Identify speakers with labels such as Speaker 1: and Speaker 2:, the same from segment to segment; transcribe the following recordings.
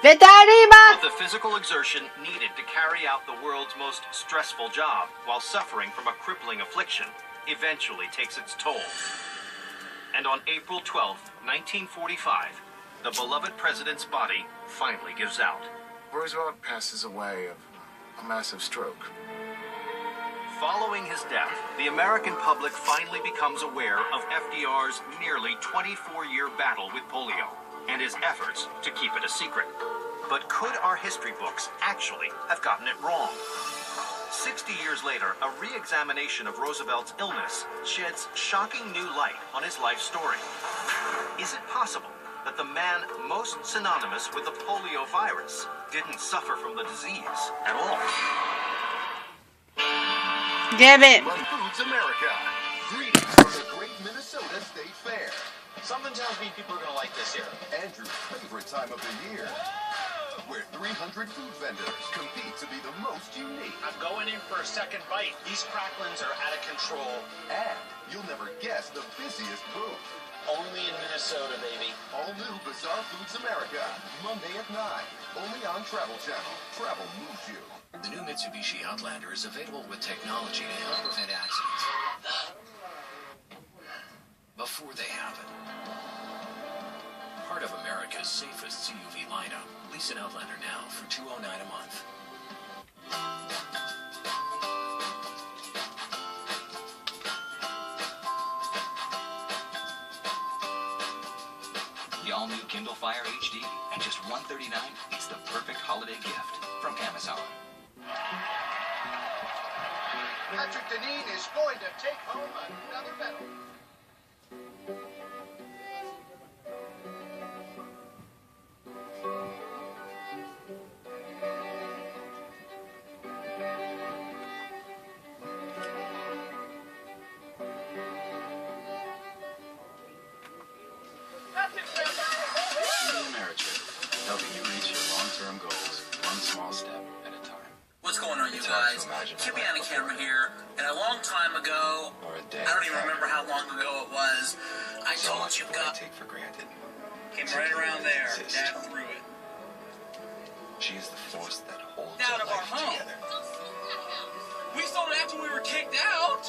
Speaker 1: Vete arriba!
Speaker 2: But the physical exertion needed to carry out the world's most stressful job while suffering from a crippling affliction eventually takes its toll. And on April 12, 1945, the beloved president's body finally gives out.
Speaker 3: Roosevelt passes away of a massive stroke.
Speaker 2: Following his death, the American public finally becomes aware of FDR's nearly 24-year battle with polio and his efforts to keep it a secret. But could our history books actually have gotten it wrong? 60 years later, a re-examination of Roosevelt's illness sheds shocking new light on his life story. Is it possible that the man most synonymous with the polio virus didn't suffer from the disease at all?
Speaker 1: Give it.
Speaker 4: Foods America. Greetings from the great Minnesota State Fair.
Speaker 5: Something tells me people are going to like this here.
Speaker 4: Andrew's favorite time of the year. Where 300 food vendors compete to be the most unique.
Speaker 5: I'm going in for a second bite. These cracklings are out of control.
Speaker 4: And you'll never guess the busiest booth.
Speaker 5: Only in Minnesota, baby.
Speaker 4: All new Bizarre Foods America. Monday at 9. Only on Travel Channel. Travel moves you.
Speaker 6: The new Mitsubishi Outlander is available with technology to help prevent accidents before they happen. Part of America's safest CUV lineup. Lease an Outlander now for $209 a month.
Speaker 7: The all-new Kindle Fire HD at just $139. It's the perfect holiday gift from Amazon.
Speaker 4: Patrick Deneen is going to take home another medal.
Speaker 7: Helping you reach your long-term goals, one small step at a time.
Speaker 8: What's going on, you guys? Keep me on the camera here. And a long time ago, I don't even remember how long ago it was, I told you
Speaker 7: I take for granted.
Speaker 8: came right around there. Dad threw it.
Speaker 7: She is the force that holds
Speaker 8: Out
Speaker 7: our
Speaker 8: of our
Speaker 7: life
Speaker 8: home.
Speaker 7: together.
Speaker 8: We sold it after we were kicked out.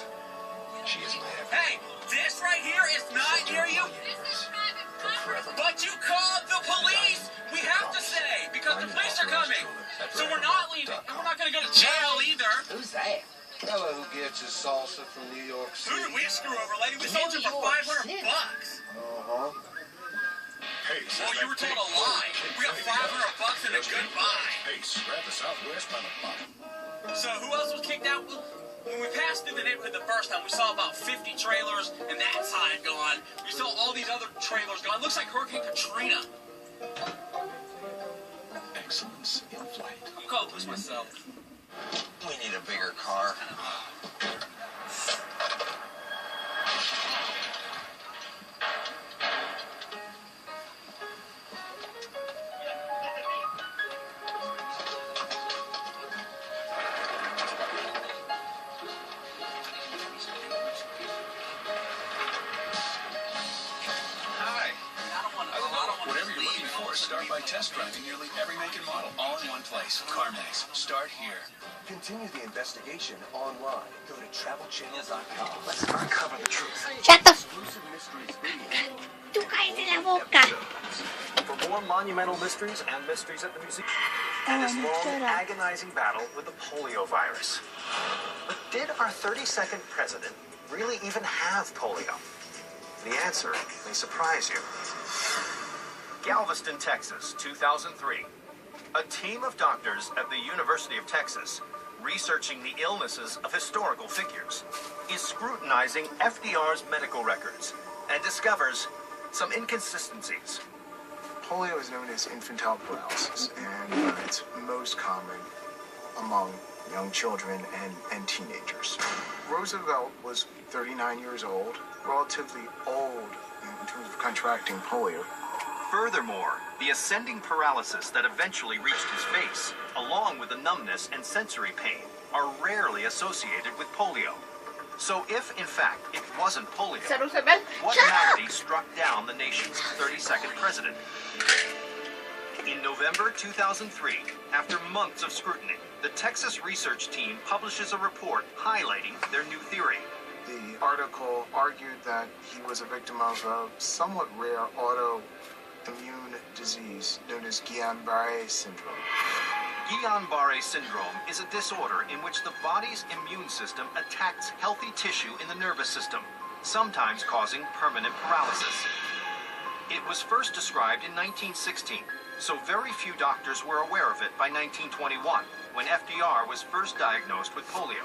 Speaker 7: She is my everything.
Speaker 8: Hey, this right here is not near you. But you called the police. We have to say, because the police are coming. So we're not leaving. And we're not going to go to jail either.
Speaker 5: Who's that? Fellow who gets his salsa from New York
Speaker 8: Who
Speaker 5: City.
Speaker 8: did we screw over, lady? We sold you for $500.
Speaker 5: Uh-huh.
Speaker 4: Hey,
Speaker 8: Well, you were told a lie. We got $500 and a goodbye.
Speaker 4: Hey, grab the Southwest by the block.
Speaker 8: So who else was kicked out? When we passed through the neighborhood the first time, we saw about 50 trailers and that side gone. We saw all these other trailers gone. Looks like Hurricane Katrina.
Speaker 7: Excellence in flight.
Speaker 8: I'm calling police myself.
Speaker 5: We need a bigger car.
Speaker 6: Start by test driving nearly every make and model, all in one place. CarMax. Start here.
Speaker 4: Continue the investigation online. Go to travelchannel.com. Let's uncover the truth.
Speaker 1: Shut the
Speaker 4: Exclusive mysteries video.
Speaker 1: Tú cállate la boca.
Speaker 2: For more monumental mysteries and mysteries at the museum, and his long, agonizing battle with the polio virus. But did our 32nd president really even have polio? The answer may surprise you. Galveston, Texas, 2003. A team of doctors at the University of Texas, researching the illnesses of historical figures, is scrutinizing FDR's medical records and discovers some inconsistencies.
Speaker 3: Polio is known as infantile paralysis, and it's most common among young children and teenagers. Roosevelt was 39 years old, relatively old in terms of contracting polio.
Speaker 2: Furthermore, the ascending paralysis that eventually reached his face, along with the numbness and sensory pain, are rarely associated with polio. So if, in fact, it wasn't polio, what malady struck down the nation's 32nd president? In November 2003, after months of scrutiny, the Texas research team publishes a report highlighting their new theory.
Speaker 3: The article argued that he was a victim of a somewhat rare autoimmune disease known as Guillain-Barré syndrome.
Speaker 2: Guillain-Barré syndrome is a disorder in which the body's immune system attacks healthy tissue in the nervous system, sometimes causing permanent paralysis. It was first described in 1916, so very few doctors were aware of it by 1921, when FDR was first diagnosed with polio.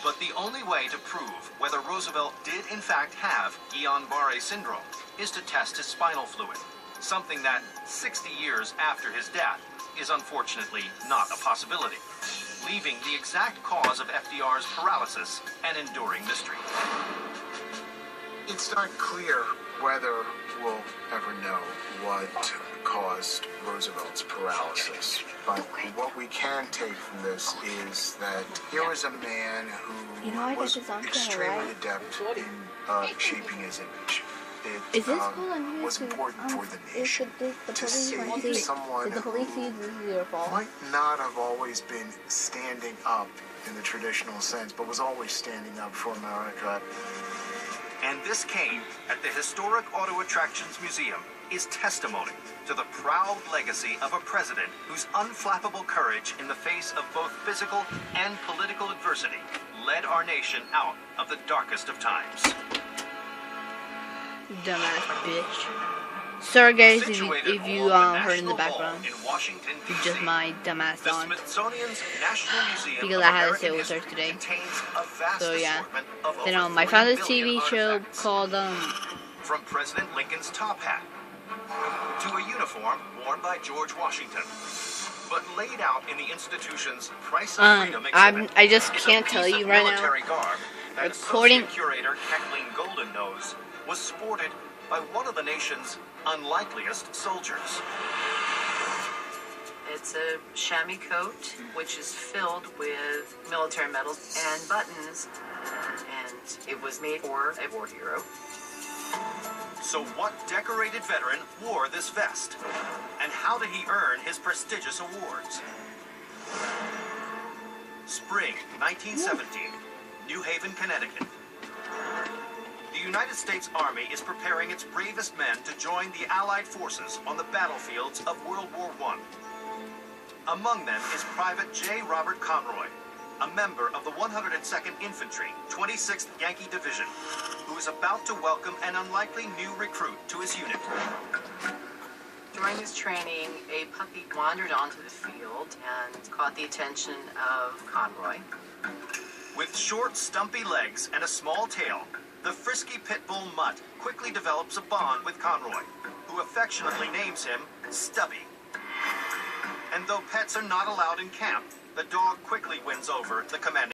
Speaker 2: But the only way to prove whether Roosevelt did in fact have Guillain-Barré syndrome is to test his spinal fluid, something that 60 years after his death is unfortunately not a possibility, leaving the exact cause of FDR's paralysis an enduring mystery.
Speaker 3: It's not clear whether we'll ever know what caused Roosevelt's paralysis, but what we can take from this is that here was a man who was extremely adept in shaping his image. It was important for the nation to see someone who might not have always been standing up in the traditional sense, but was always standing up for America.
Speaker 2: And this cane at the historic Auto Attractions Museum is testimony to the proud legacy of a president whose unflappable courage in the face of both physical and political adversity led our nation out of the darkest of times.
Speaker 1: Dumbass bitch. Sorry guys if you heard in the background.
Speaker 2: In Washington,
Speaker 1: It's just my dumbass
Speaker 2: the
Speaker 1: on.
Speaker 2: Smithsonian's National Museum
Speaker 1: Because
Speaker 2: of
Speaker 1: I had to
Speaker 2: American
Speaker 1: say it was
Speaker 2: History
Speaker 1: today.
Speaker 2: contains a vast
Speaker 1: So yeah.
Speaker 2: assortment of
Speaker 1: Then
Speaker 2: over
Speaker 1: my
Speaker 2: 40
Speaker 1: father's
Speaker 2: billion
Speaker 1: TV show
Speaker 2: artifacts.
Speaker 1: called
Speaker 2: From President Lincoln's top hat to a uniform worn by George Washington, but laid out in the institution's Price of Freedom exhibit
Speaker 1: I just
Speaker 2: is a
Speaker 1: can't
Speaker 2: piece
Speaker 1: tell
Speaker 2: of
Speaker 1: you right now.
Speaker 2: military garb that
Speaker 1: According-
Speaker 2: Associate Curator Kathleen Goldennose was sported by one of the nation's unlikeliest soldiers.
Speaker 9: It's a chamois coat, which is filled with military medals and buttons, and it was made for a war hero.
Speaker 2: So what decorated veteran wore this vest? And how did he earn his prestigious awards? Spring 1917, New Haven, Connecticut. The United States Army is preparing its bravest men to join the Allied forces on the battlefields of World War I. Among them is Private J. Robert Conroy, a member of the 102nd Infantry, 26th Yankee Division, who is about to welcome an unlikely new recruit to his unit.
Speaker 9: During his training, a puppy wandered onto the field and caught the attention of Conroy.
Speaker 2: With short, stumpy legs and a small tail, the frisky pit bull mutt quickly develops a bond with Conroy, who affectionately names him Stubby. And though pets are not allowed in camp, the dog quickly wins over the commanding